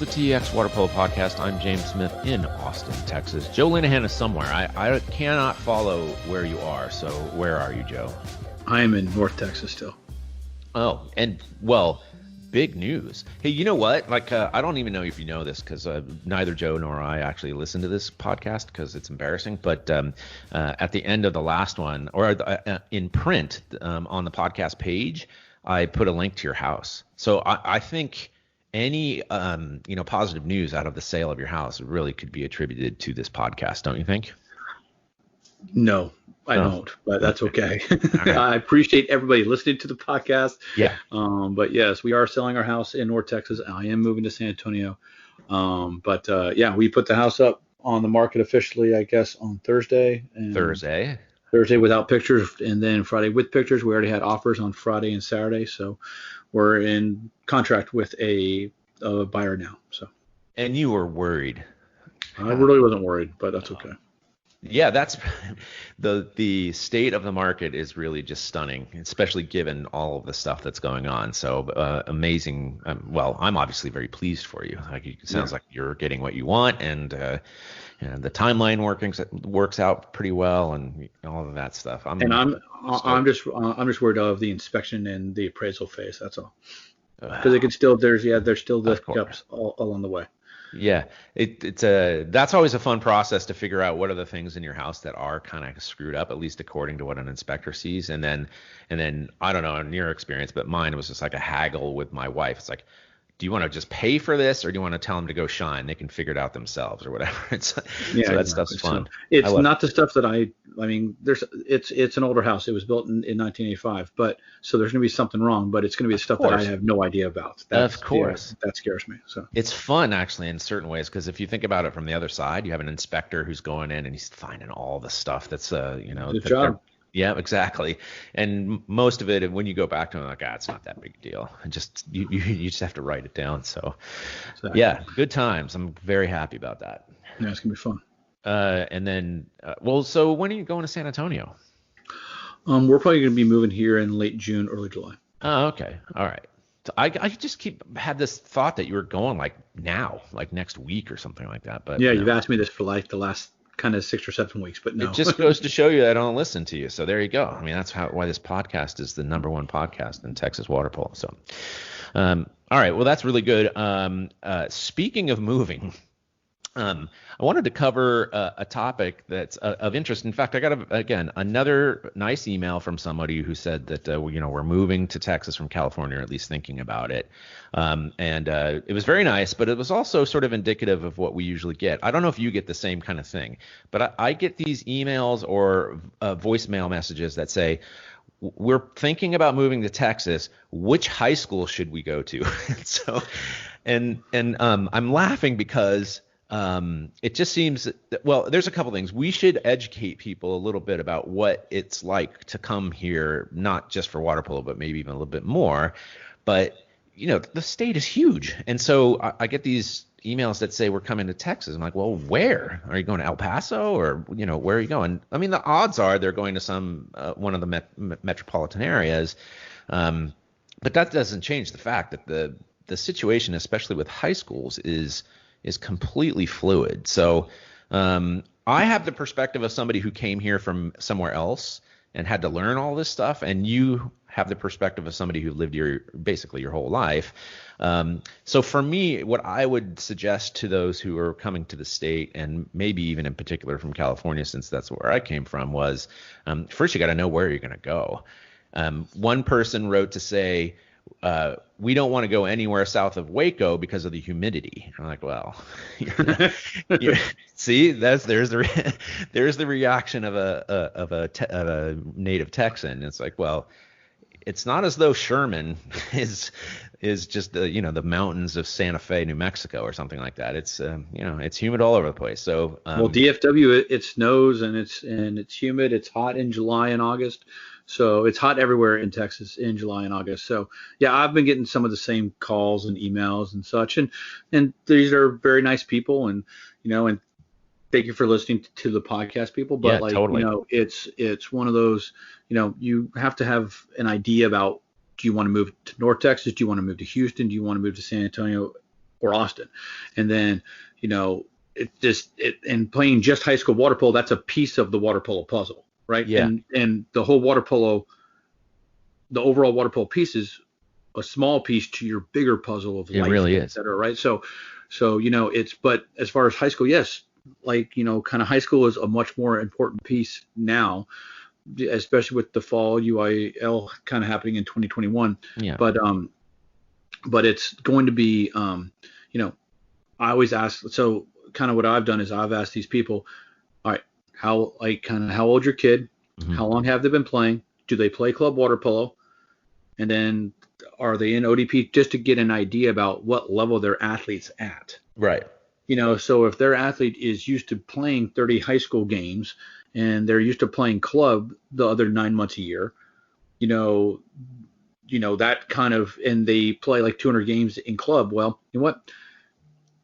the TXWaterpolo podcast. I'm James Smith in Austin, Texas. Joe Linehan is somewhere. I cannot follow where you are. So where are you, Joe? I am in North Texas still. Oh, and well, big news. Hey, you know what? I don't even know if you know this because neither Joe nor I actually listen to this podcast because it's embarrassing. But at the end of the last one, or in print on the podcast page, I put a link to your house. So I think any positive news out of the sale of your house really could be attributed to this podcast, don't you think? No, I don't, but that's okay. I appreciate everybody listening to the podcast. Yeah. But yes, we are selling our house in North Texas. I am moving to San Antonio. We put the house up on the market officially, I guess, on Thursday. Thursday without pictures, and then Friday with pictures. We already had offers on Friday and Saturday, so we're in contract with a buyer now. So. And you were worried? I really wasn't worried, but that's okay. Yeah, that's the state of the market is really just stunning, especially given all of the stuff that's going on. So amazing. I'm obviously very pleased for you. It sounds like you're getting what you want, and the timeline works out pretty well, and all of that stuff. I'm just worried of the inspection and the appraisal phase. That's all. Because it can still there's still the hiccups all along the way. Yeah, that's always a fun process to figure out what are the things in your house that are kind of screwed up, at least according to what an inspector sees. And then I don't know in your experience, but mine was just like a haggle with my wife. It's like, do you want to just pay for this, or do you want to tell them to go shine? They can figure it out themselves or whatever. So that stuff's fun. It's not the stuff that it's an older house. It was built in 1985, but so there's going to be something wrong, but it's going to be the stuff that I have no idea about. Of course. That scares me. So it's fun actually in certain ways, because if you think about it from the other side, you have an inspector who's going in and he's finding all the stuff that's the job. Yeah, exactly. And most of it, when you go back to it, it's not that big a deal. You just have to write it down. So, Yeah, good times. I'm very happy about that. Yeah, it's gonna be fun. And then, so when are you going to San Antonio? We're probably gonna be moving here in late June, early July. Oh, okay, all right. So I just had this thought that you were going now, next week or something like that. But you've asked me this for the last kind of 6 or 7 weeks, but no. It just goes to show you that I don't listen to you. So there you go. I mean, that's why this podcast is the number one podcast in Texas water polo. So, all right. Well, that's really good. Speaking of moving, I wanted to cover a topic that's of interest. In fact, I got another nice email from somebody who said that we're moving to Texas from California, or at least thinking about it. It was very nice, but it was also sort of indicative of what we usually get. I don't know if you get the same kind of thing, but I get these emails or voicemail messages that say, we're thinking about moving to Texas. Which high school should we go to? I'm laughing because it just seems there's a couple things. We should educate people a little bit about what it's like to come here, not just for water polo, but maybe even a little bit more. But the state is huge, and so I get these emails that say we're coming to Texas. I'm like, well, where are you going? To El Paso, or where are you going? I mean, the odds are they're going to some one of the metropolitan areas, but that doesn't change the fact that the situation, especially with high schools, is completely fluid. So I have the perspective of somebody who came here from somewhere else and had to learn all this stuff, and you have the perspective of somebody who lived here basically your whole life. So for me, what I would suggest to those who are coming to the state, and maybe even in particular from California, since that's where I came from, was first you got to know where you're going to go. One person wrote to say, we don't want to go anywhere south of Waco because of the humidity. I'm like, well, see, there's the reaction of a native Texan. It's like, well, it's not as though Sherman is just the mountains of Santa Fe, New Mexico, or something like that. It's it's humid all over the place. So DFW, it snows and it's humid. It's hot in July and August. So it's hot everywhere in Texas in July and August. So yeah, I've been getting some of the same calls and emails and such, and these are very nice people, and and thank you for listening to the podcast, people. But totally. It's one of those, you have to have an idea about, do you want to move to North Texas? Do you want to move to Houston? Do you want to move to San Antonio? or Austin. And then, and playing just high school water polo, that's a piece of the water polo puzzle, right? Yeah. And the whole water polo, the overall water polo piece is a small piece to your bigger puzzle of life, really et cetera, right? So, but as far as high school, yes, kind of high school is a much more important piece now, especially with the fall UIL kind of happening in 2021. Yeah. But it's going to be, I always ask, so kind of what I've done is I've asked these people, all right, how old's your kid? Mm-hmm. How long have they been playing? Do they play club water polo? And then are they in ODP, just to get an idea about what level their athlete's at? Right. So if their athlete is used to playing 30 high school games and they're used to playing club the other 9 months a year, that kind of, and they play like 200 games in club, well, you know what?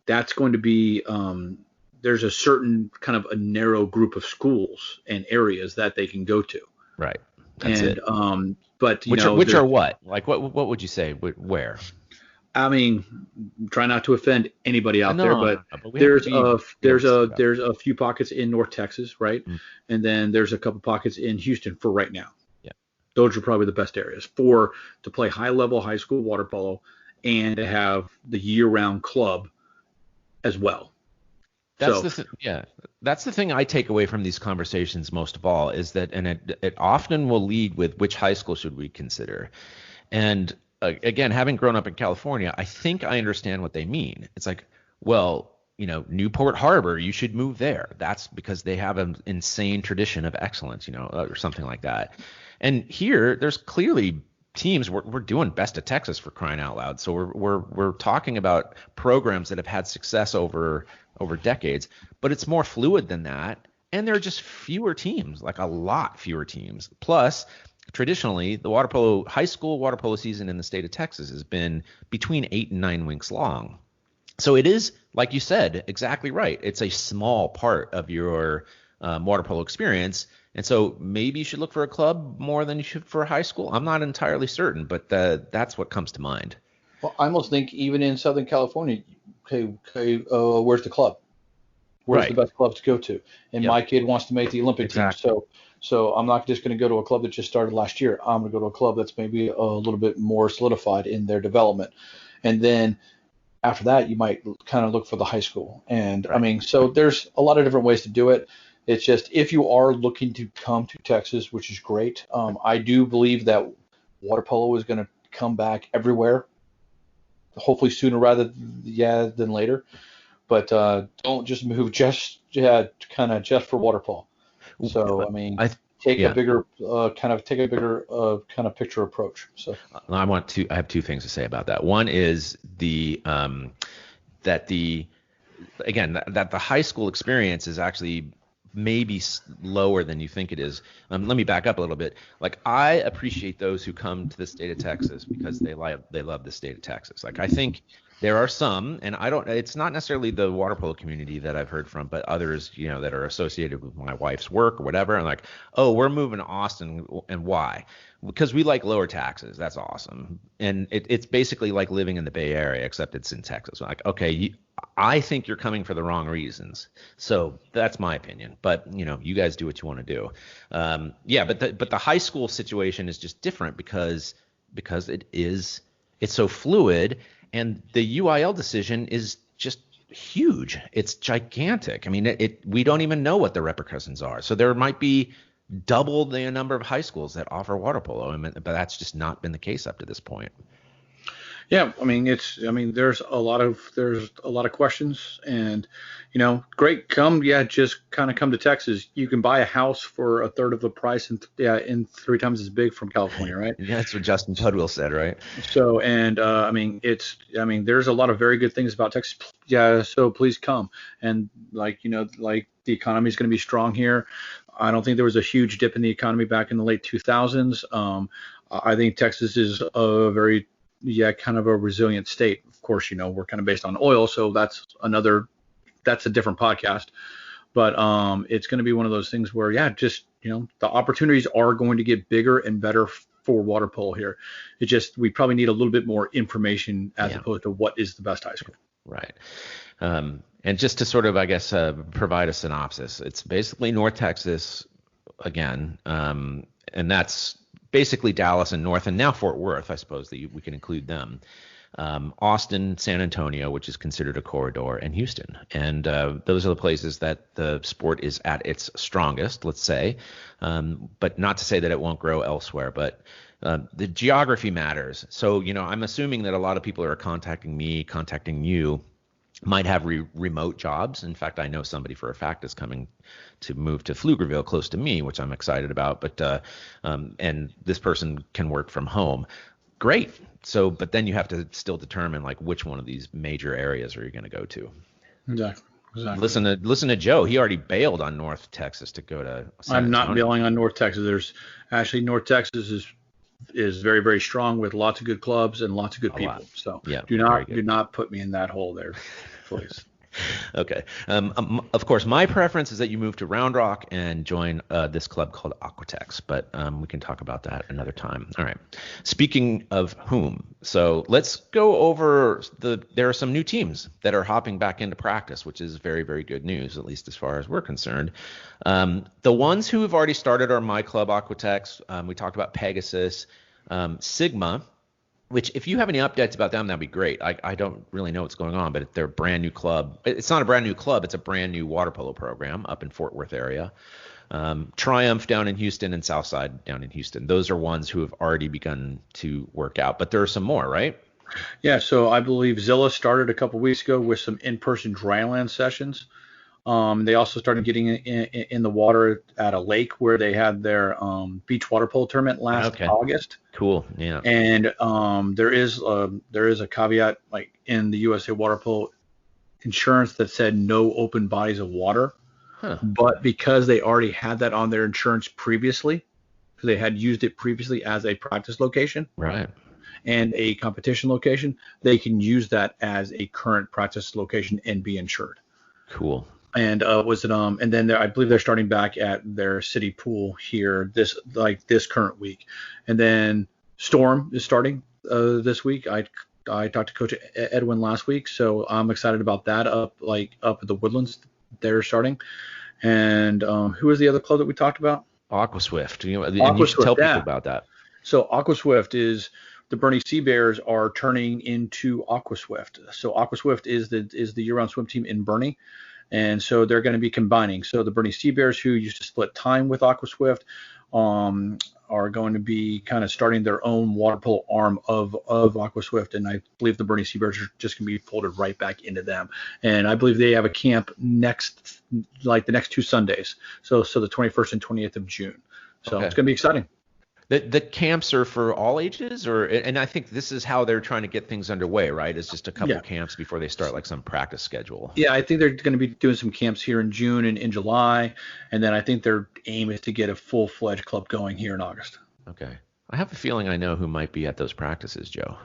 That's going to be, there's a certain kind of a narrow group of schools and areas that they can go to. Right. That's it. But which are what? Like what would you say? Where? I mean, try not to offend anybody out there, but there's a few pockets in North Texas, right? Mm. And then there's a couple pockets in Houston for right now. Yeah. Those are probably the best areas to play high level high school water polo and to have the year-round club as well. That's the thing I take away from these conversations most of all, is that, and it often will lead with which high school should we consider. And again, having grown up in California, I think I understand what they mean. It's like, well, Newport Harbor, you should move there. That's because they have an insane tradition of excellence, or something like that. And here, there's clearly teams. We're doing Best of Texas, for crying out loud. So we're talking about programs that have had success over decades, but it's more fluid than that. And there are just fewer teams, like a lot fewer teams. Plus, traditionally, the high school water polo season in the state of Texas has been between 8 and 9 weeks long. So it is, like you said, exactly right. It's a small part of your water polo experience. And so maybe you should look for a club more than you should for a high school. I'm not entirely certain, but that's what comes to mind. Well, I almost think even in Southern California, where's the club? Where's the best club to go to? And my kid wants to make the Olympic team. So I'm not just going to go to a club that just started last year. I'm going to go to a club that's maybe a little bit more solidified in their development. And then after that, you might kind of look for the high school. And I mean, so there's a lot of different ways to do it. It's just, if you are looking to come to Texas, which is great, I do believe that water polo is going to come back everywhere, hopefully sooner rather than later. But don't just move just for water polo. So I mean, take a bigger kind of picture approach. So I have two things to say about that. One is that the high school experience is actually maybe lower than you think it is. Let me back up a little bit. Like, I appreciate those who come to the state of Texas because they love the state of Texas. Like, I think there are some, and it's not necessarily the water polo community that I've heard from, but others, that are associated with my wife's work or whatever. And like, oh, we're moving to Austin. And why? Because we like lower taxes. That's awesome. And it's basically like living in the Bay Area, except it's in Texas. Like, okay, I think you're coming for the wrong reasons. So that's my opinion. But, you guys do what you want to do. But the high school situation is just different because it's so fluid. And the UIL decision is just huge. It's gigantic. I mean, we don't even know what the repercussions are. So there might be double the number of high schools that offer water polo, but that's just not been the case up to this point. Yeah, I mean, there's a lot of questions, and great. Just kind of come to Texas. You can buy a house for a third of the price and 3 times as big from California, right? Yeah, that's what Justin Tudwell said, right? So, and there's a lot of very good things about Texas. Yeah, so please come. And like the economy is going to be strong here. I don't think there was a huge dip in the economy back in the late 2000s. I think Texas is a very kind of a resilient state. Of course, we're kind of based on oil, so that's a different podcast. But it's going to be one of those things where, the opportunities are going to get bigger and better for water polo here. We probably need a little bit more information as opposed to what is the best high school. Right. And just to sort of, I guess, provide a synopsis, it's basically North Texas again, and that's basically Dallas and North, and now Fort Worth, I suppose that we can include them. Austin, San Antonio, which is considered a corridor, and Houston. And those are the places that the sport is at its strongest, let's say. But not to say that it won't grow elsewhere, but the geography matters. So, I'm assuming that a lot of people who are contacting me, contacting you, might have remote jobs. In fact, I know somebody for a fact is coming to move to Pflugerville, close to me, which I'm excited about. But and this person can work from home. Great. So, but then you have to still determine like which one of these major areas are you going to go to. Exactly. Listen to Joe. He already bailed on North Texas to go to San I'm Antonio. not bailing on North Texas. There's actually North Texas is very, very strong with lots of good clubs and lots of good people. So yeah, do not put me in that hole there, please. Okay. Of course, my preference is that you move to Round Rock and join this club called Aquatex, but we can talk about that another time. All right. Speaking of whom, so let's go over there are some new teams that are hopping back into practice, which is very, very good news, at least as far as we're concerned. The ones who have already started are my club, Aquatex. We talked about Pegasus, Sigma, which if you have any updates about them, that'd be great. I don't really know what's going on, but they're a brand new club. It's not a brand new club. It's a brand new water polo program up in Fort Worth area. Triumph down in Houston and Southside down in Houston. Those are ones who have already begun to work out, but there are some more, right? Yeah, so I believe Zilla started a couple weeks ago with some in-person dryland sessions. They also started getting in the water at a lake where they had their beach water polo tournament last August. Cool. Yeah. And there is a caveat like in the USA Water Polo insurance that said no open bodies of water. Huh. But because they already had that on their insurance previously, because they had used it previously as a practice location, right, and a competition location, they can use that as a current practice location and be insured. Cool. And and then I believe they're starting back at their city pool here this current week. And then Storm is starting this week. I talked to Coach Edwin last week, so I'm excited about that up at the Woodlands. They're starting. And who was the other club that we talked about? Aquaswift. You should tell people about that. So Aquaswift is the Bernie Sea Bears are turning into Aquaswift. So Aquaswift is the year-round swim team in Bernie. And so they're going to be combining. So the Bernie Sea Bears, who used to split time with Aquaswift, are going to be kind of starting their own water polo arm of Aquaswift. And I believe the Bernie Sea Bears are just going to be folded right back into them. And I believe they have a camp the next 2 Sundays. So the 21st and 20th of June. So It's going to be exciting. The camps are for all ages, and I think this is how they're trying to get things underway, right? It's just a couple camps before they start like some practice schedule. Yeah, I think they're going to be doing some camps here in June and in July, and then I think their aim is to get a full-fledged club going here in August. Okay. I have a feeling I know who might be at those practices, Joe.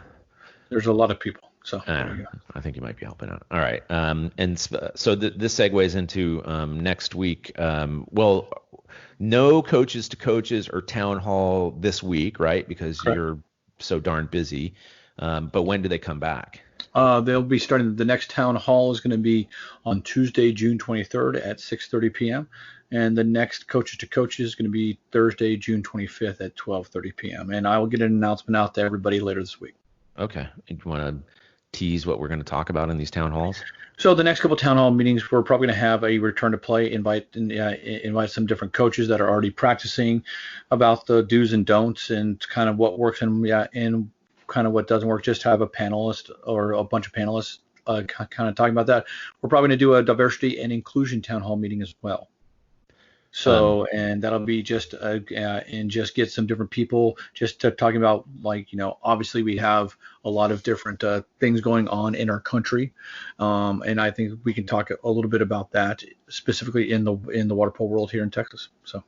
There's a lot of people, so I think you might be helping out. All right, and so this segues into next week. No coaches to coaches or town hall this week, right? Because you're so darn busy. But when do they come back? They'll be starting. The next town hall is going to be on Tuesday, June 23rd at 6:30 p.m. And the next coaches to coaches is going to be Thursday, June 25th at 12:30 p.m. And I will get an announcement out to everybody later this week. Okay. You want to tease what we're going to talk about in these town halls? So the next couple town hall meetings, we're probably going to have a return to play, invite some different coaches that are already practicing about the do's and don'ts and kind of what works and kind of what doesn't work. Just have a panelist or a bunch of panelists kind of talking about that. We're probably going to do a diversity and inclusion town hall meeting as well. So, and that'll be just and just get some different people just to talking about obviously we have a lot of different things going on in our country. And I think we can talk a little bit about that specifically in the water polo world here in Texas. So.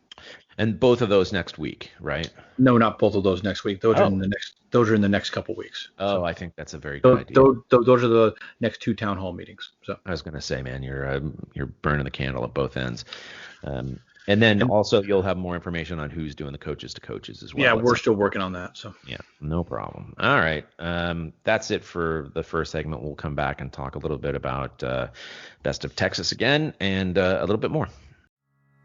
And both of those next week, right? No, not both of those next week. Those are in the next couple weeks. Oh, so, I think that's a very good idea. Those are the next 2 town hall meetings. So I was going to say, man, you're burning the candle at both ends. And then also you'll have more information on who's doing the coaches to coaches as well. Yeah, we're still working on that. So yeah, no problem. All right. That's it for the first segment. We'll come back and talk a little bit about Best of Texas again and a little bit more.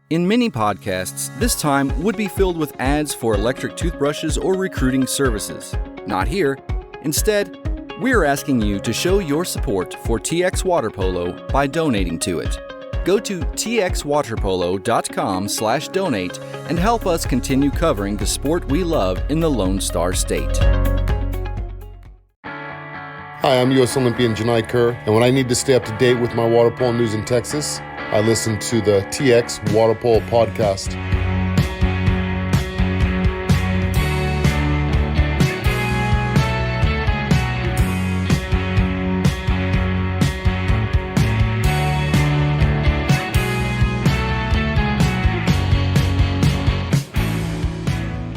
In many podcasts, this time would be filled with ads for electric toothbrushes or recruiting services. Not here. Instead, we're asking you to show your support for TXWaterpolo by donating to it. Go to txwaterpolo.com/donate and help us continue covering the sport we love in the Lone Star State. Hi, I'm U.S. Olympian Janai Kerr, and when I need to stay up to date with my water polo news in Texas, I listen to the TX Waterpolo podcast.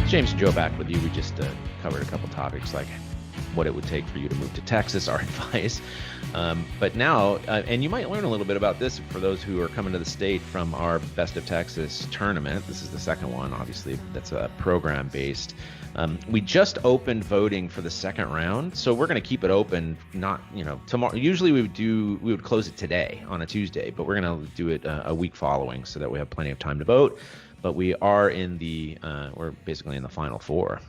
James and Joe back with you. We just covered a couple topics like what it would take for you to move to Texas, our advice. But now, and you might learn a little bit about this for those who are coming to the state from our Best of Texas tournament. This is the second one, obviously, that's program based. We just opened voting for the second round, so we're going to keep it open. Not, tomorrow. Usually we would close it today on a Tuesday, but we're going to do it a week following so that we have plenty of time to vote. But we are we're basically in the Final Four.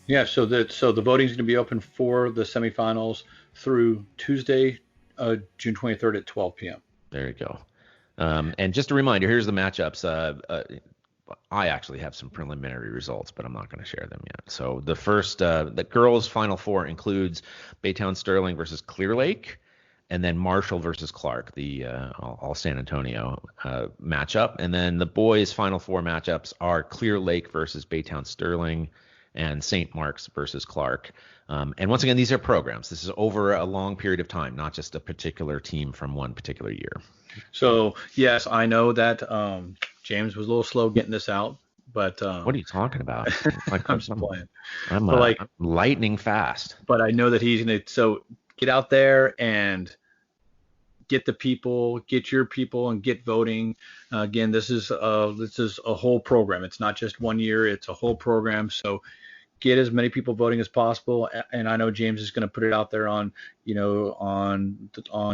Yeah, so the voting is going to be open for the semifinals through Tuesday, June 23rd at 12 p.m. There you go. And just a reminder, here's the matchups. I actually have some preliminary results, but I'm not going to share them yet. So the first, the girls' Final Four includes Baytown Sterling versus Clear Lake, and then Marshall versus Clark, the all San Antonio matchup. And then the boys' Final Four matchups are Clear Lake versus Baytown Sterling and St. Mark's versus Clark. And once again, these are programs. This is over a long period of time, not just a particular team from one particular year. So, yes, I know that James was a little slow getting this out, but what are you talking about? Like, I'm just playing. I'm lightning fast. But I know that he's going to, so get out there and get the people, get your people, and get voting. Again, this is a whole program. It's not just 1 year; it's a whole program. So get as many people voting as possible. And I know James is going to put it out there on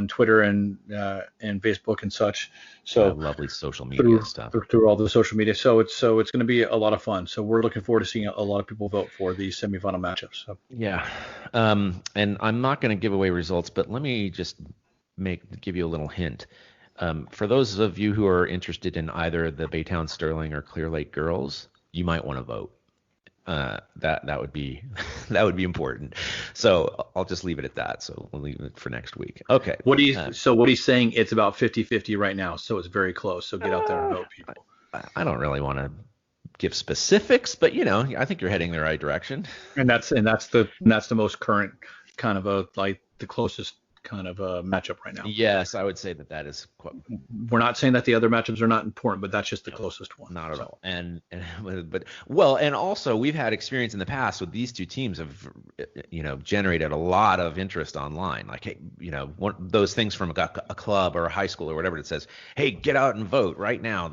Twitter and Facebook and such. So lovely social media stuff through all the social media. So it's going to be a lot of fun. So we're looking forward to seeing a lot of people vote for these semifinal matchups. So. Yeah, and I'm not going to give away results, but let me just give you a little hint. For those of you who are interested in either the Baytown Sterling or Clear Lake girls, you might want to vote. That would be important. So I'll just leave it at that. So we'll leave it for next week. Okay. What he's saying, it's about 50-50 right now. So it's very close. So get out there and vote, people. I don't really want to give specifics, but I think you're heading the right direction. And that's the most current kind of the closest kind of a matchup right now. Yes, I would say that is. We're not saying that the other matchups are not important, but that's just the closest one. Not at all. And also we've had experience in the past with these two teams have, generated a lot of interest online. Like, hey, those things from a club or a high school or whatever that says, hey, get out and vote right now.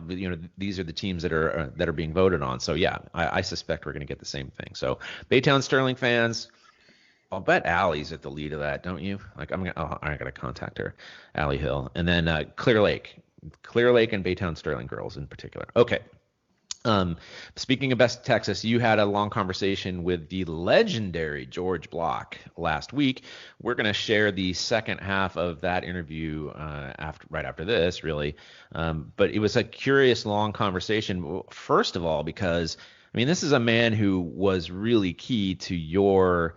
These are the teams that are being voted on. So yeah, I suspect we're going to get the same thing. So Baytown Sterling fans, I'll bet Allie's at the lead of that, don't you? Like, I gotta contact her, Allie Hill, and then Clear Lake and Baytown Sterling girls in particular. Okay. Speaking of Best Texas, you had a long conversation with the legendary George Block last week. We're gonna share the second half of that interview right after this, really. But it was a curious long conversation. First of all, because this is a man who was really key to your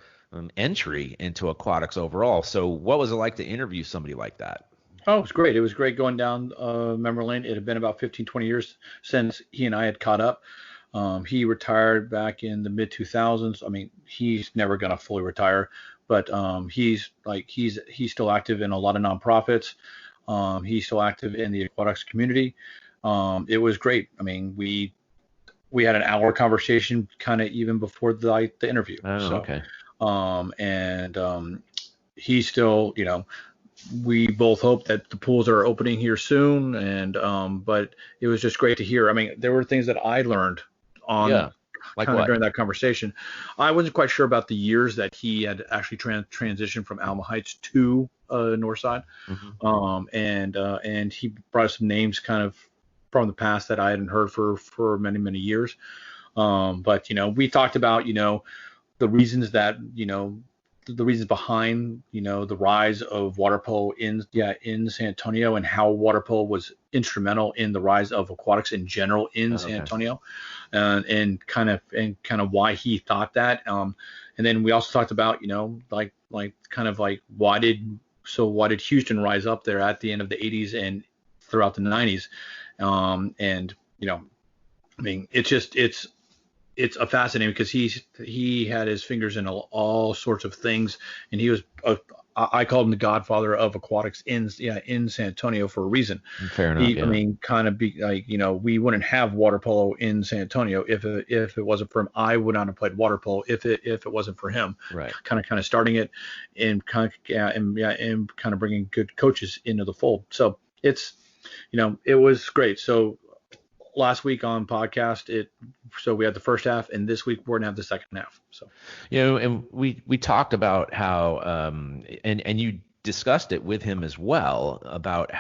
entry into aquatics overall. So what was it like to interview somebody like that? Oh, it was great. It was great going down memory lane. It had been about 15, 20 years since he and I had caught up. He retired back in the mid 2000s. He's never going to fully retire, but he's still active in a lot of nonprofits. He's still active in the aquatics community. It was great. We had an hour conversation kind of even before the interview. Oh, okay. He's still, we both hope that the pools are opening here soon. And but it was just great to hear. I mean, there were things that I learned on like kind of what? during that conversation. I wasn't quite sure about the years that he had actually transitioned from Alma Heights to Northside. And he brought us some names kind of from the past that I hadn't heard for many, many years. But, we talked about, the reasons that, the reasons behind, the rise of water polo in San Antonio, and how water polo was instrumental in the rise of aquatics in general in San Antonio, and kind of why he thought that. And then we also talked about, like why did Houston rise up there at the end of the 80s and throughout the 90s? And, I mean, it's a fascinating, because he had his fingers in all sorts of things, and he was I called him the godfather of aquatics in San Antonio for a reason. Fair enough. I mean, kind of be like, we wouldn't have water polo in San Antonio if it wasn't for him. I would not have played water polo if it wasn't for him. Right. Kind of starting it, and kind of bringing good coaches into the fold. So it's, it was great. So last week on podcast, so we had the first half, and this week we're gonna have the second half. So, and we talked about how, and you discussed it with him as well, about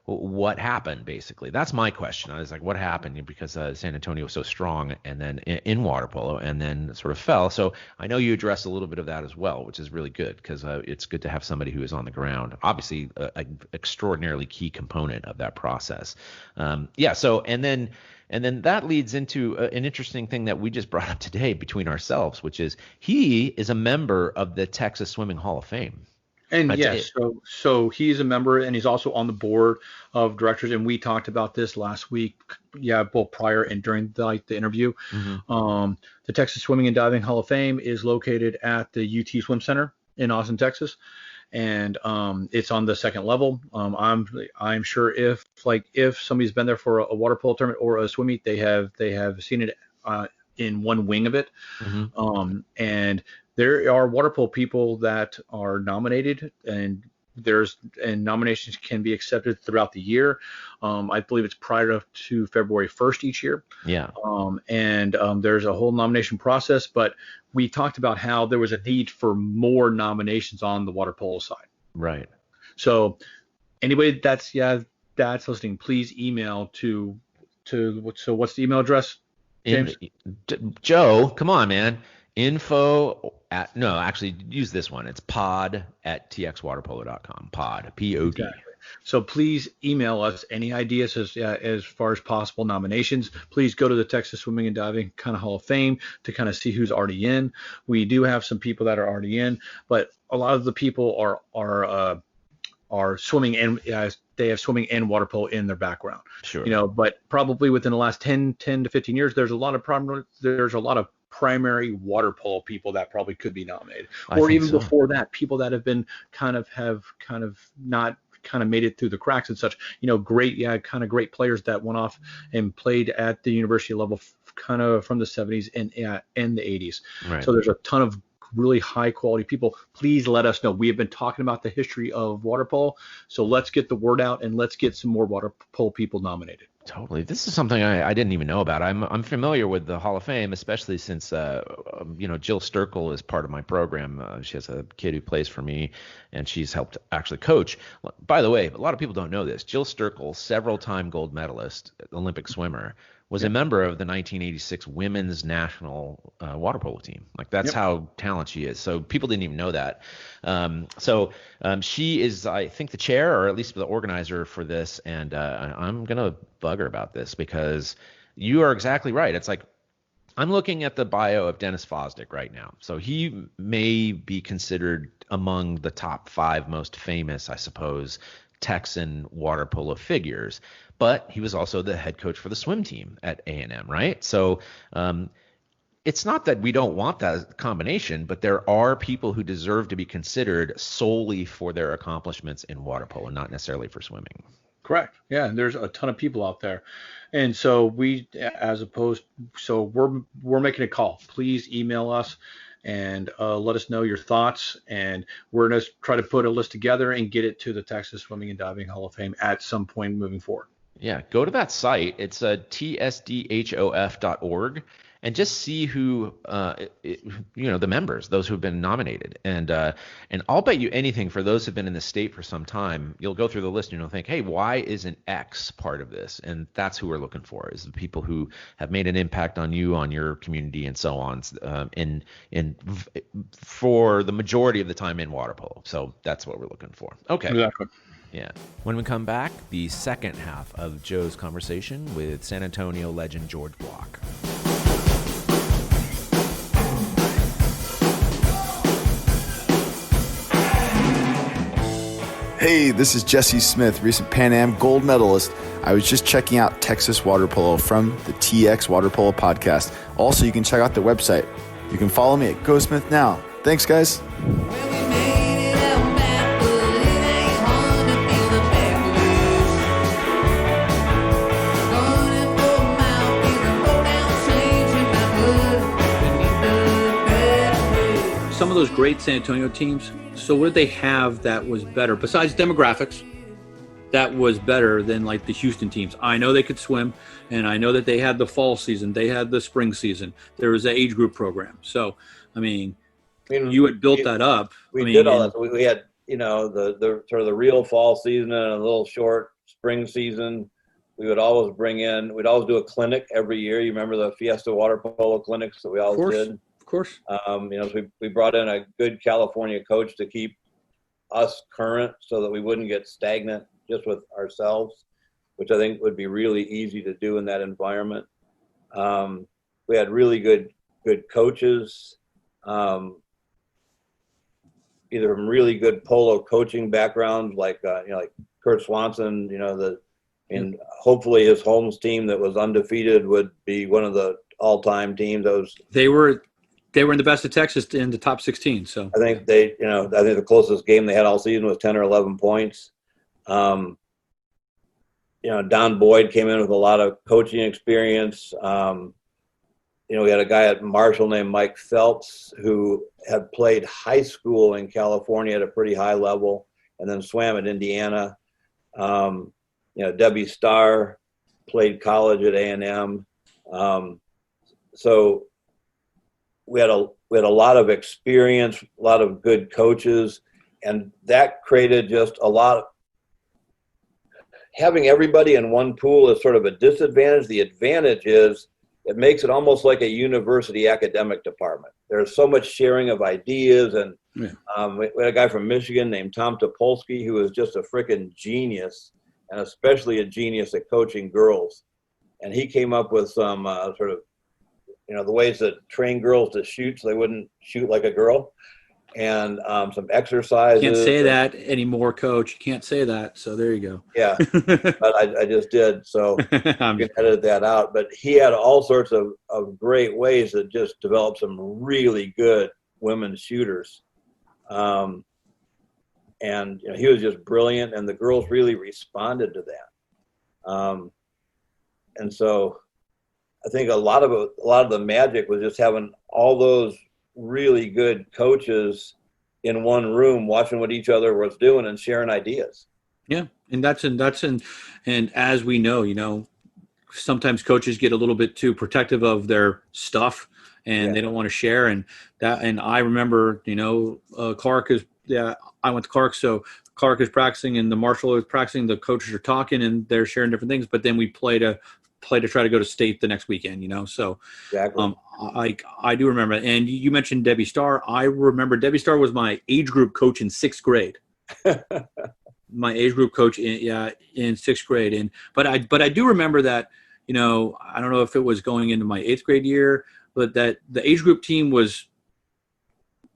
what happened. Basically, that's my question. I was like, what happened? Because San Antonio was so strong, and then in water polo, and then sort of fell. So I know you addressed a little bit of that as well, which is really good, because it's good to have somebody who is on the ground. Obviously, an extraordinarily key component of that process. So and then that leads into an interesting thing that we just brought up today between ourselves, which is he is a member of the Texas Swimming Hall of Fame. And yes, so he's a member, and he's also on the board of directors. And we talked about this last week, both prior and during the interview. The Texas Swimming and Diving Hall of Fame is located at the UT Swim Center in Austin, Texas, and it's on the second level. I'm sure if somebody's been there for a water polo tournament or a swim meet, they have seen it in one wing of it. And there are water polo people that are nominated, and nominations can be accepted throughout the year. I believe it's prior to February 1st each year. And there's a whole nomination process, but we talked about how there was a need for more nominations on the water polo side. Right. So anybody that's listening, please email to so what's the email address, James? Joe, come on, man. Use this one. It's pod@txwaterpolo.com. Pod, P-O-D. Exactly. So please email us any ideas as far as possible nominations. Please go to the Texas Swimming and Diving kind of Hall of Fame to kind of see who's already in. We do have some people that are already in, but a lot of the people are swimming, and they have swimming and water polo in their background. Sure. But probably within the last 10 to 15 years, there's a lot of primary water polo people that probably could be nominated, or even before that, people that have been have not made it through the cracks and such. Great players that went off and played at the university level, kind of from the 70s and the 80s. Right. So there's a ton of really high quality people. Please let us know. We have been talking about the history of water polo, so let's get the word out and let's get some more water polo people nominated. Totally. This is something I didn't even know about. I'm familiar with the Hall of Fame, especially since Jill Sturkle is part of my program. She has a kid who plays for me, and she's helped actually coach. By the way, a lot of people don't know this. Jill Sturkle, several-time gold medalist, Olympic swimmer, was a member of the 1986 women's national water polo team. Like, that's how talented she is. So people didn't even know that. She is, I think, the chair, or at least the organizer for this. And I'm going to bug her about this, because you are exactly right. It's like, I'm looking at the bio of Dennis Fosdick right now. So he may be considered among the top 5 most famous, I suppose, Texan water polo figures, but he was also the head coach for the swim team at A&M, right? So it's not that we don't want that combination, but there are people who deserve to be considered solely for their accomplishments in water polo, not necessarily for swimming. Correct. Yeah, and there's a ton of people out there. And so we're making a call. Please email us and let us know your thoughts. And we're going to try to put a list together and get it to the Texas Swimming and Diving Hall of Fame at some point moving forward. Yeah, go to that site. It's tsdhof.org, and just see who, the members, those who've been nominated. And I'll bet you anything, for those who've been in the state for some time, you'll go through the list and you'll think, hey, why isn't X part of this? And that's who we're looking for, is the people who have made an impact on you, on your community, and so on. For the majority of the time in water polo. So that's what we're looking for. Okay. Exactly. Yeah. When we come back, the second half of Joe's conversation with San Antonio legend George Block. Hey, this is Jesse Smith, recent Pan Am gold medalist. I was just checking out Texas Water Polo from the TX Waterpolo podcast. Also, you can check out the website. You can follow me at GoSmith now. Thanks, guys. Some of those great San Antonio teams, so what did they have that was better, besides demographics, that was better than like the Houston teams? I know they could swim, and I know that they had the fall season, they had the spring season, there was an age group program. So, I mean you had built that up. We did all that. We had, the sort of the real fall season and a little short spring season. We would always we'd always do a clinic every year. You remember the Fiesta Water Polo clinics that we always did? Of course. So we brought in a good California coach to keep us current so that we wouldn't get stagnant just with ourselves, which I think would be really easy to do in that environment. We had really good coaches, either from really good polo coaching backgrounds, like Kurt Swanson, and hopefully his Holmes team that was undefeated would be one of the all-time teams. They were in the best of Texas in the top 16. So I think the closest game they had all season was 10 or 11 points. Don Boyd came in with a lot of coaching experience. We had a guy at Marshall named Mike Phelps who had played high school in California at a pretty high level and then swam at Indiana. Debbie Starr played college at A&M. So we had a lot of experience, a lot of good coaches, and that created just a lot. Having everybody in one pool is sort of a disadvantage. The advantage is it makes it almost like a university academic department. There's so much sharing of ideas, and we had a guy from Michigan named Tom Topolsky who was just a freaking genius, and especially a genius at coaching girls. And he came up with some sort of, the ways that train girls to shoot so they wouldn't shoot like a girl, and some exercises. Can't say that anymore, Coach. You can't say that. So there you go. Yeah, but I just did. So you can edit that out. But he had all sorts of great ways that just developed some really good women shooters. And he was just brilliant, and the girls really responded to that. And so I think a lot of the magic was just having all those really good coaches in one room watching what each other was doing and sharing ideas. Yeah. And and as we know, sometimes coaches get a little bit too protective of their stuff and they don't want to share. And I remember, Clark I went to Clark. So Clark is practicing and the Marshall is practicing, the coaches are talking and they're sharing different things, but then we play to try to go to state the next weekend, So exactly. I do remember. And you mentioned Debbie Starr. I remember Debbie Starr was my age group coach in 6th grade. My age group coach in 6th grade. But I do remember that, I don't know if it was going into my 8th grade year, but that the age group team was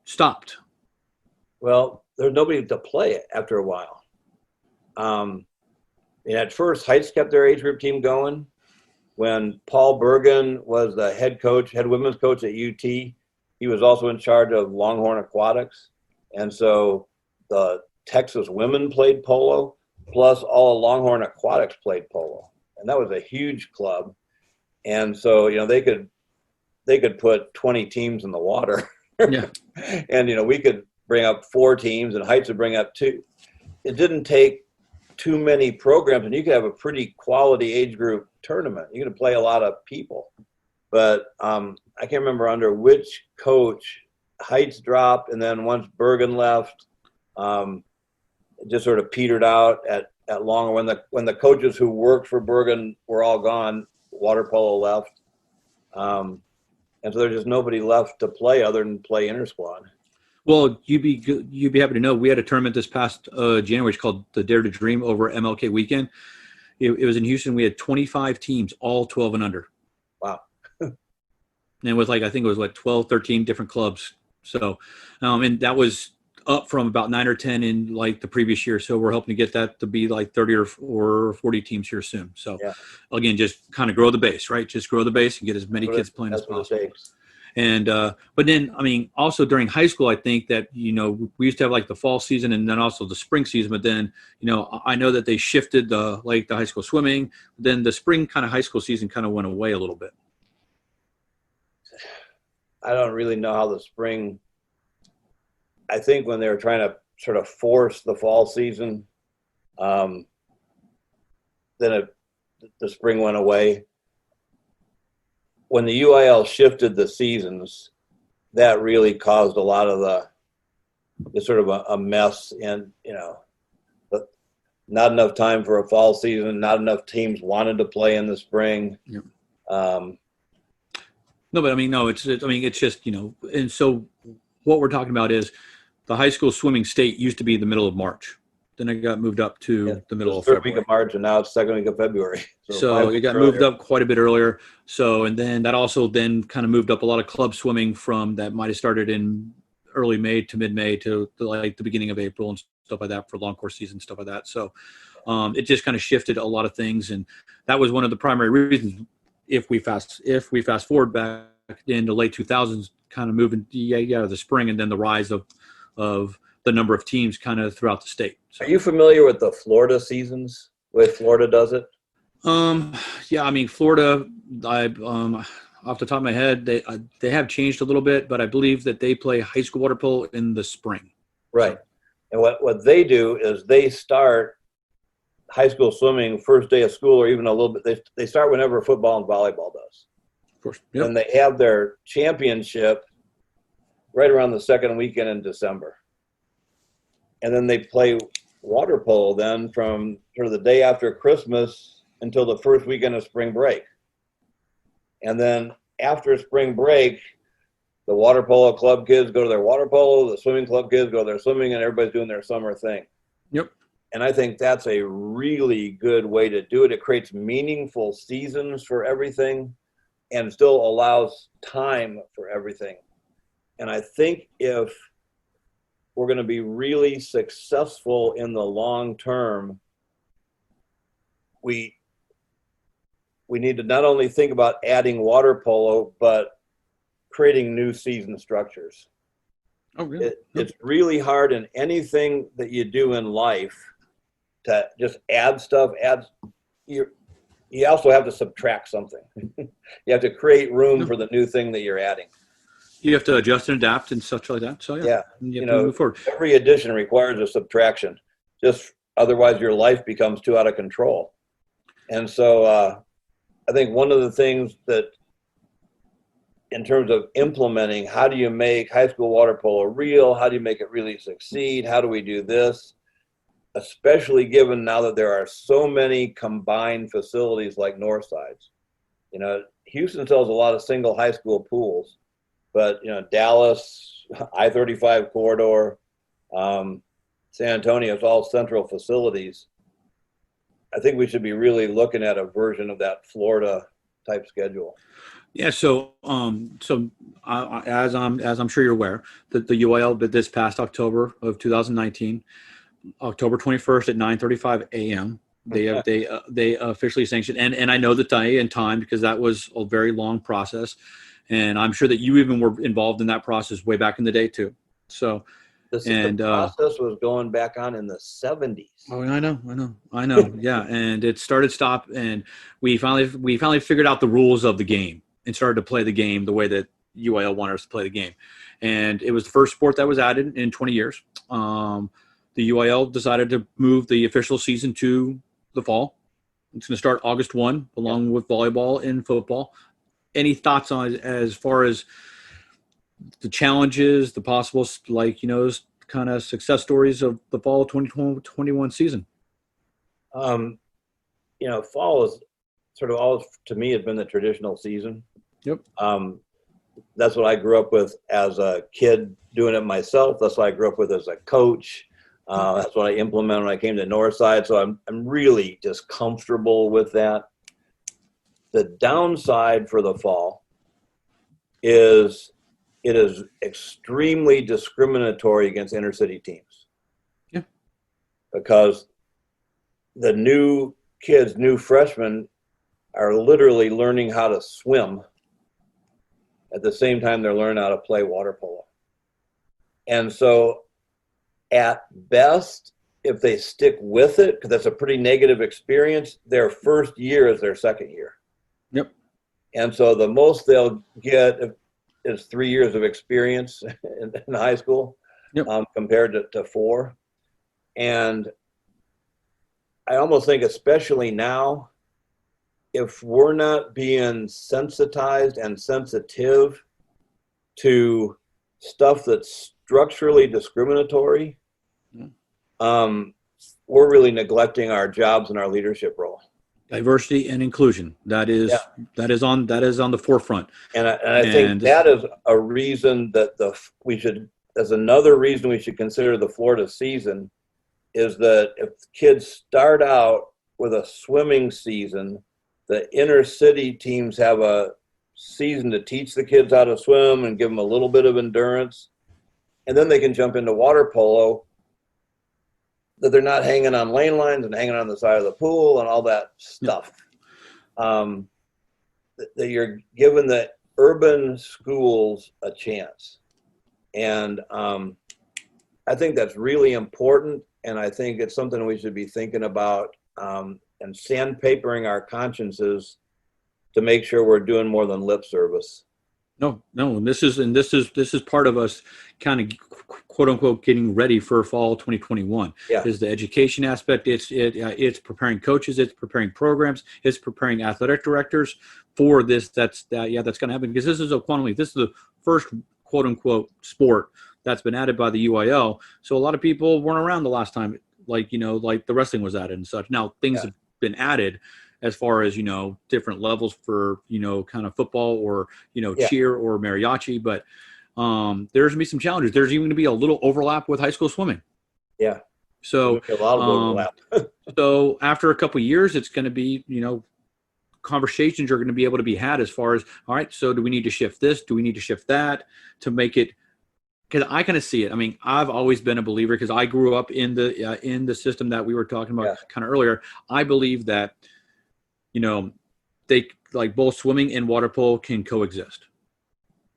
stopped. Well, there's nobody to play it after a while. At first, Heights kept their age group team going. When Paul Bergen was the head women's coach at UT, he was also in charge of Longhorn Aquatics. And so the Texas women played polo, plus all of Longhorn Aquatics played polo. And that was a huge club. And so, they could put 20 teams in the water Yeah. And, we could bring up 4 teams and Heights would bring up 2. It didn't take too many programs, and you could have a pretty quality age group tournament. You could play a lot of people. But I can't remember under which coach Heights dropped, and then once Bergen left, it just sort of petered out at longer. When the coaches who worked for Bergen were all gone, water polo left. And so there's just nobody left to play other than play inter-squad. Well, you'd be happy to know we had a tournament this past January. It's called the Dare to Dream over MLK weekend. It was in Houston. We had 25 teams, all 12 and under. Wow. And with I think it was 12, 13 different clubs. So, and that was up from about 9 or 10 in the previous year. So we're hoping to get that to be 30 or 40 teams here soon. So again, just kind of grow the base, right? Just grow the base and get as many kids playing as possible. And, but then, also during high school, I think that, we used to have the fall season and then also the spring season, but then, I know that they shifted the high school swimming, then the spring kind of high school season kind of went away a little bit. I don't really know how the spring, I think when they were trying to sort of force the fall season, then the spring went away. When the UIL shifted the seasons, that really caused a lot of the sort of a mess, and not enough time for a fall season, not enough teams wanted to play in the spring. Yeah. No, but it's just, and so what we're talking about is the high school swimming state used to be the middle of March. Then it got moved up to the middle of February. Third week of March, and now it's second week of February. So it got moved up quite a bit earlier. So, and then that also then kind of moved up a lot of club swimming from that might have started in early May to mid-May to the beginning of April and stuff like that for long course season, stuff like that. So it just kind of shifted a lot of things. And that was one of the primary reasons if we fast forward back into late 2000s, kind of moving the spring and then the rise of the number of teams kind of throughout the state. So. Are you familiar with the Florida seasons, the way Florida does it? Florida, off the top of my head, they have changed a little bit, but I believe that they play high school water polo in the spring. Right. And what they do is they start high school swimming first day of school, or even a little bit. They start whenever football and volleyball does. Of course. Yep. And they have their championship right around the second weekend in December. And then they play water polo then from sort of the day after Christmas until the first weekend of spring break. And then after spring break, the water polo club kids go to their water polo, the swimming club kids go to their swimming, and everybody's doing their summer thing. Yep. And I think that's a really good way to do it. It creates meaningful seasons for everything and still allows time for everything. And I think if we're going to be really successful in the long term, we need to not only think about adding water polo, but creating new season structures. Oh, really? It's really hard in anything that you do in life to just add stuff. You also have to subtract something. You have to create room for the new thing that you're adding. You have to adjust and adapt and such like that. So yeah. You have to move forward. Every addition requires a subtraction. Just otherwise your life becomes too out of control. And so I think one of the things that, in terms of implementing, how do you make high school water polo real? How do you make it really succeed? How do we do this? Especially given now that there are so many combined facilities like Northside's. Houston sells a lot of single high school pools, but Dallas, I-35 corridor, San Antonio, it's all central facilities. I think we should be really looking at a version of that Florida type schedule. Yeah. So, as I'm sure you're aware, that the UIL did this past October of 2019, October 21st at 9:35 a.m. They officially sanctioned, and I know the day and time because that was a very long process, and I'm sure that you even were involved in that process way back in the day too. So. The process was going back on in the 70s. Oh, I know. Yeah, and it started stop, and we finally figured out the rules of the game and started to play the game the way that UIL wanted us to play the game. And it was the first sport that was added in 20 years. The UIL decided to move the official season to the fall. It's going to start August 1, along with volleyball and football. Any thoughts on as far as the challenges, the possible, like, you know, kind of success stories of the fall 2021 season? You know, fall is sort of always, to me, has been the traditional season. Yep. That's what I grew up with as a kid, doing it myself. That's what I grew up with as a coach. That's what I implemented when I came to Northside. So I'm really just comfortable with that. The downside for the fall is it is extremely discriminatory against inner city teams. Yeah. Because the new kids, new freshmen, are literally learning how to swim at the same time they're learning how to play water polo. And so at best, if they stick with it, because that's a pretty negative experience, their first year is their second year. Yep. And so the most they'll get is 3 years of experience in high school. Yep. Compared to 4. And I almost think, especially now, if we're not being sensitized and sensitive to stuff that's structurally discriminatory, we're really neglecting our jobs and our leadership role. Diversity and inclusion. That is on the forefront. And I think that is a reason that that's another reason we should consider the Florida season, is that if kids start out with a swimming season, the inner city teams have a season to teach the kids how to swim and give them a little bit of endurance. And then they can jump into water polo, that they're not hanging on lane lines and hanging on the side of the pool and all that stuff. That you're giving the urban schools a chance. And I think that's really important. And I think it's something we should be thinking about, and sandpapering our consciences to make sure we're doing more than lip service. No, and this is part of us kind of quote unquote getting ready for fall 2021. Yeah. Is the education aspect. It's preparing coaches, it's preparing programs, it's preparing athletic directors for this. That's going to happen, because this is a quantum leap. This is the first quote unquote sport that's been added by the UIL. So a lot of people weren't around the last time, like the wrestling was added and such. Now things have been added as far as, different levels for, kind of football or, cheer or mariachi. But there's going to be some challenges. There's even going to be a little overlap with high school swimming. Yeah. So a lot of overlap. So after a couple of years, it's going to be, conversations are going to be able to be had as far as, all right, so do we need to shift this? Do we need to shift that to make it? Because I kind of see it. I mean, I've always been a believer, because I grew up in the system that we were talking about kind of earlier. I believe that, they, like, both swimming and water polo can coexist.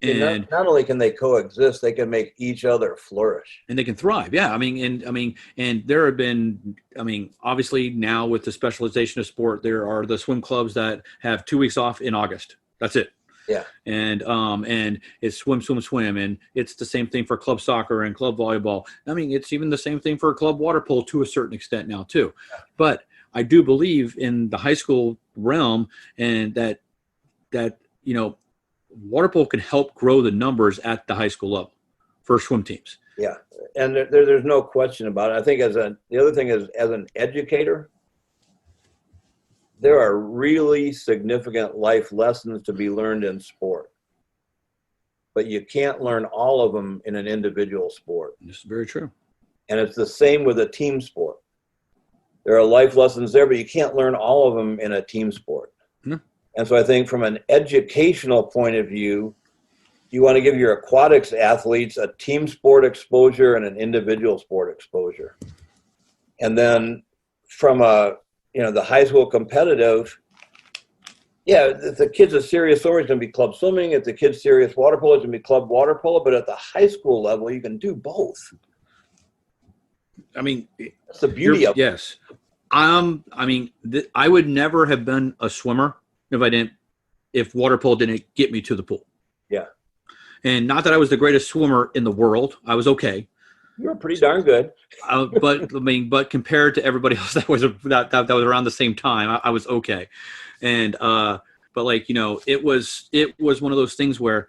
And not only can they coexist, they can make each other flourish. And they can thrive. Yeah. And there have been, obviously now with the specialization of sport, there are the swim clubs that have 2 weeks off in August. That's it. Yeah. And it's swim, and it's the same thing for club soccer and club volleyball. It's even the same thing for club water polo to a certain extent now too. Yeah. But I do believe in the high school realm, and that water polo can help grow the numbers at the high school level for swim teams. Yeah. And there's no question about it. I think the other thing is, as an educator, there are really significant life lessons to be learned in sport, but you can't learn all of them in an individual sport. This is very true. And it's the same with a team sport. There are life lessons there, but you can't learn all of them in a team sport. Mm-hmm. And so I think from an educational point of view, you want to give your aquatics athletes a team sport exposure and an individual sport exposure. And then from the high school competitive, if the kid's a serious swimmer, it's going to be club swimming. If the kid's serious water polo, it's going to be club water polo. But at the high school level, you can do both. That's the beauty of it. Yes. I would never have been a swimmer if water polo didn't get me to the pool. Yeah. And not that I was the greatest swimmer in the world. I was okay. You were pretty darn good. But compared to everybody else that was around the same time, I was okay. And but like, it was one of those things where,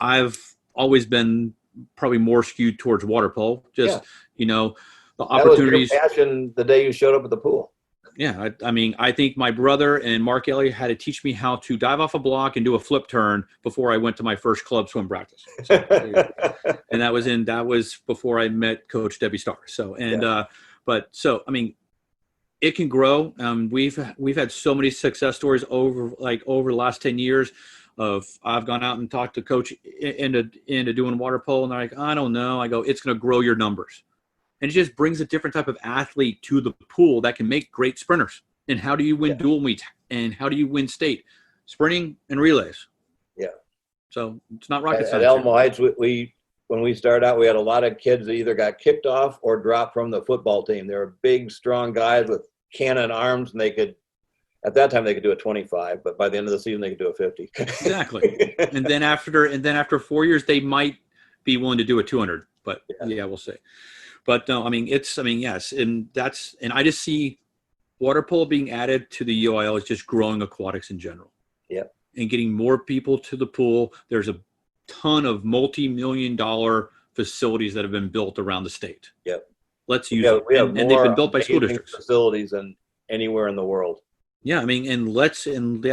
I've always been probably more skewed towards water polo. Just the opportunities. That was your passion the day you showed up at the pool. Yeah, I think my brother and Mark Elliott had to teach me how to dive off a block and do a flip turn before I went to my first club swim practice. So, and that was before I met Coach Debbie Starr. So it can grow. We've had so many success stories over the last 10 years. I've gone out and talked to Coach into doing water polo, and they're like, I don't know. I go, it's going to grow your numbers. And it just brings a different type of athlete to the pool that can make great sprinters. And how do you win dual meets? And how do you win state? Sprinting and relays. Yeah. So it's not rocket science. At Alamo Heights, when we started out, we had a lot of kids that either got kicked off or dropped from the football team. They were big, strong guys with cannon arms, and at that time they could do a 25, but by the end of the season they could do a 50. Exactly. and then after 4 years, they might be willing to do a 200. But we'll see. But no, yes, and I just see water polo being added to the UIL is just growing aquatics in general. Yeah. And getting more people to the pool. There's a ton of multi-million-dollar facilities that have been built around the state. Yep. Let's use them. And they've been built by school districts. Facilities than anywhere in the world. Yeah, and let's use them.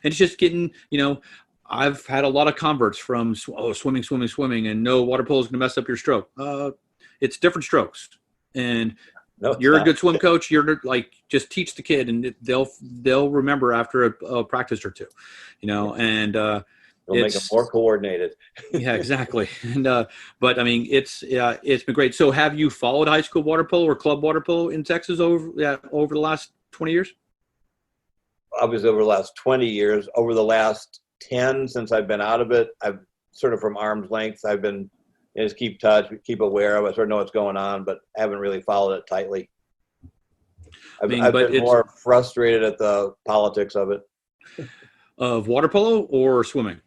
And it's just getting, I've had a lot of converts from swimming, and no, water polo is going to mess up your stroke. It's different strokes, and you're a good swim coach. You're just teach the kid, and they'll remember after a practice or two, and it'll make them more coordinated. Yeah, exactly. And but it's been great. So, have you followed high school water polo or club water polo in Texas over the last 20 years? Obviously, over the last 20 years, over the last 10 since I've been out of it, I've sort of from arm's length. I've been just keep touch, keep aware of it, sort of know what's going on, but I haven't really followed it tightly. I've been more frustrated at the politics of it. Of water polo or swimming?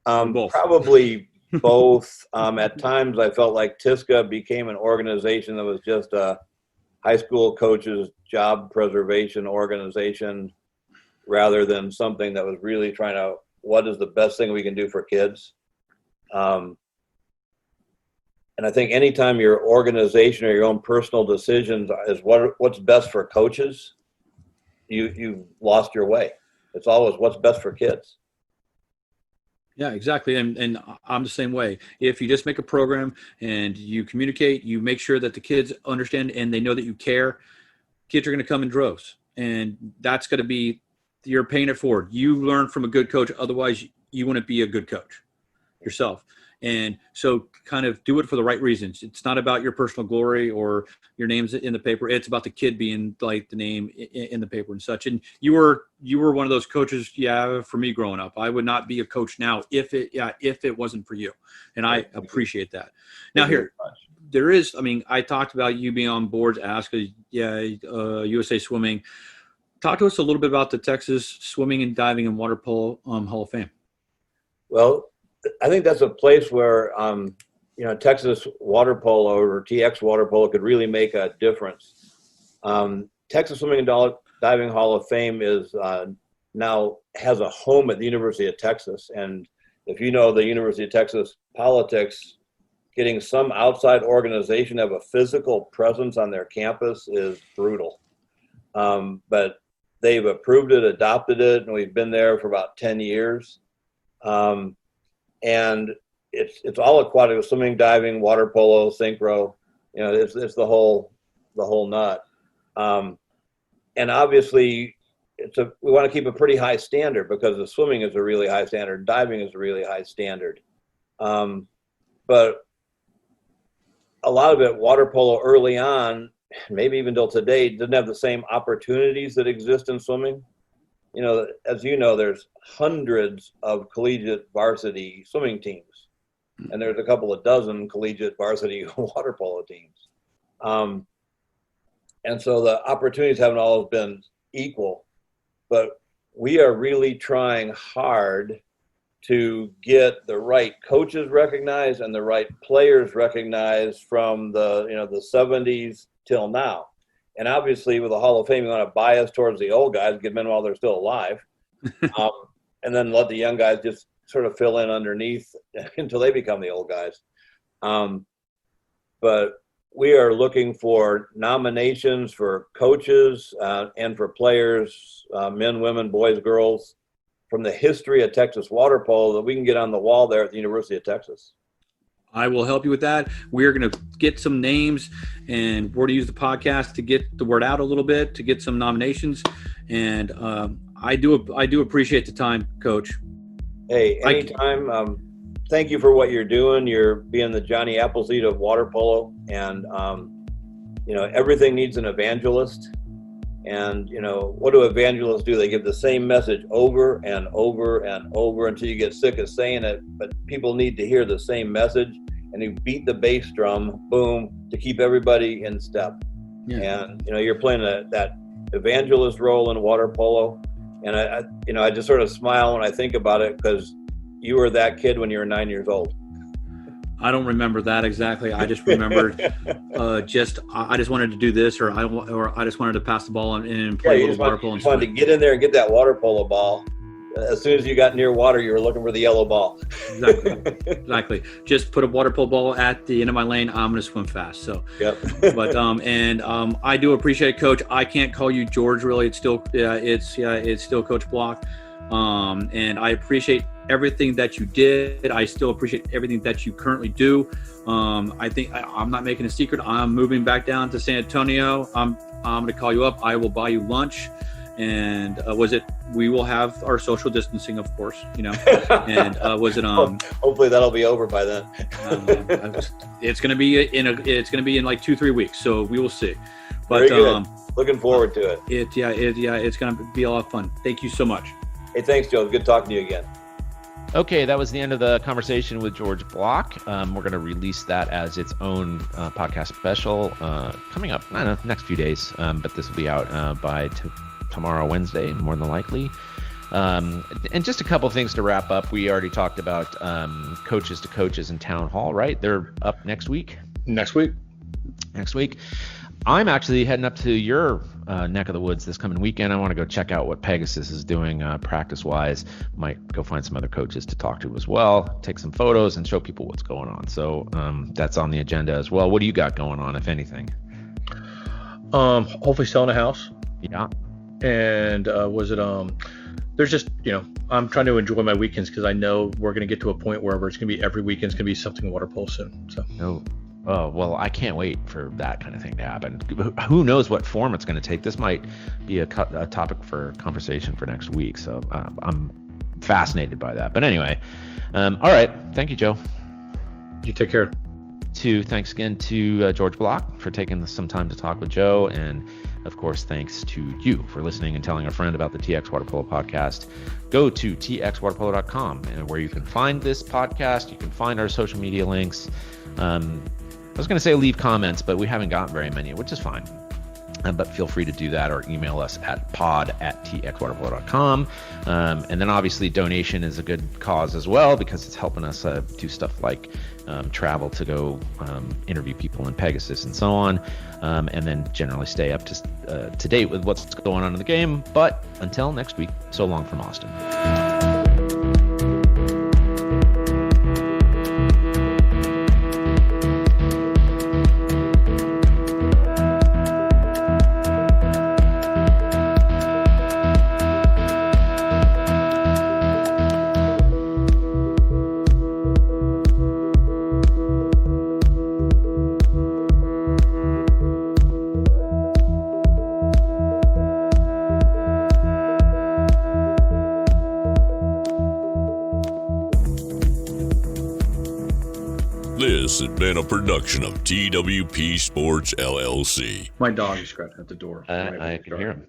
Both. Probably both. At times I felt like TSCA became an organization that was just a high school coaches job preservation organization rather than something that was really trying to, what is the best thing we can do for kids? And I think anytime your organization or your own personal decisions is what's best for coaches, you've lost your way. It's always what's best for kids. Yeah, exactly. And I'm the same way. If you just make a program and you communicate, you make sure that the kids understand and they know that you care, kids are going to come in droves. And that's going to be, you're paying it forward. You learn from a good coach. Otherwise, you wouldn't be a good coach yourself. And so kind of do it for the right reasons. It's not about your personal glory or your name's in the paper. It's about the kid being like the name in the paper and such. And you were one of those coaches. Yeah. For me growing up, I would not be a coach now if it wasn't for you. And I appreciate that. Now there is, I talked about you being on boards, USA Swimming. Talk to us a little bit about the Texas Swimming and Diving and Water Polo Hall of Fame. Well, I think that's a place where, Texas water polo or TXWaterpolo could really make a difference. Texas Swimming and Diving Hall of Fame is now has a home at the University of Texas. And if you know the University of Texas politics, getting some outside organization to have a physical presence on their campus is brutal. But they've approved it, adopted it, and we've been there for about 10 years. And it's all aquatic: swimming, diving, water polo, synchro. It's the whole nut. And obviously, we want to keep a pretty high standard because the swimming is a really high standard, diving is a really high standard. But a lot of it, water polo early on, maybe even till today, didn't have the same opportunities that exist in swimming. As you know, there's hundreds of collegiate varsity swimming teams, and there's a couple of dozen collegiate varsity water polo teams. And so the opportunities haven't always been equal, but we are really trying hard to get the right coaches recognized and the right players recognized from the 70s till now. And obviously with the Hall of Fame, you want to bias towards the old guys, get them in while they're still alive, and then let the young guys just sort of fill in underneath until they become the old guys. But we are looking for nominations for coaches and for players, men, women, boys, girls, from the history of Texas water polo that we can get on the wall there at the University of Texas. I will help you with that. We're going to get some names, and we're to use the podcast to get the word out a little bit, to get some nominations. And I do appreciate the time, Coach. Hey, anytime. Thank you for what you're doing. You're being the Johnny Appleseed of water polo, and everything needs an evangelist. And what do evangelists do? They give the same message over and over and over until you get sick of saying it. But people need to hear the same message, and you beat the bass drum, boom, to keep everybody in step. Yeah. And you're playing that evangelist role in water polo, and I just sort of smile when I think about it, because you were that kid when you were 9 years old. I don't remember that exactly. I just remembered I just wanted to do this, or I just wanted to pass the ball and play a little water polo. You wanted to get in there and get that water polo ball. As soon as you got near water, you were looking for the yellow ball. Exactly. Just put a water polo ball at the end of my lane. I'm going to swim fast. So, yep. But I do appreciate it, Coach. I can't call you George, really. It's still Coach Block. And I appreciate everything that you did. I still appreciate everything that you currently do. I think I'm not making a secret. I'm moving back down to San Antonio. I'm going to call you up. I will buy you lunch. And we will have our social distancing, of course, and hopefully that'll be over by then. It's going to be in like 2-3 weeks. So we will see. But, very good. Looking forward to it. It's going to be a lot of fun. Thank you so much. Hey, thanks, Joe. Good talking to you again. Okay, that was the end of the conversation with George Block. We're going to release that as its own podcast special coming up, I don't know, next few days. But this will be out by tomorrow, Wednesday, more than likely. And just a couple of things to wrap up. We already talked about coaches to coaches in town hall, right? They're up next week. Next week. I'm actually heading up to your neck of the woods this coming weekend. I want to go check out what Pegasus is doing practice-wise. Might go find some other coaches to talk to as well, take some photos, and show people what's going on. So that's on the agenda as well. What do you got going on, if anything? Hopefully selling a house. Yeah. And there's just, I'm trying to enjoy my weekends, because I know we're going to get to a point where it's going to be every weekend's going to be something water polo soon. So. Oh, well, I can't wait for that kind of thing to happen. Who knows what form it's going to take? This might be a topic for conversation for next week. So I'm fascinated by that. But anyway, all right. Thank you, Joe. You take care. Thanks again to George Block for taking some time to talk with Joe. And, of course, thanks to you for listening and telling a friend about the TX Waterpolo podcast. Go to TXWaterpolo.com, where you can find this podcast. You can find our social media links. I was going to say leave comments, but we haven't gotten very many, which is fine. But feel free to do that, or email us at pod@txwaterpolo.com. And then obviously donation is a good cause as well, because it's helping us do stuff like travel to go interview people in Pegasus and so on. And then generally stay up to date with what's going on in the game. But until next week, so long from Austin. This has been a production of TWP Sports LLC. My dog is scratching at the door. I can hear him.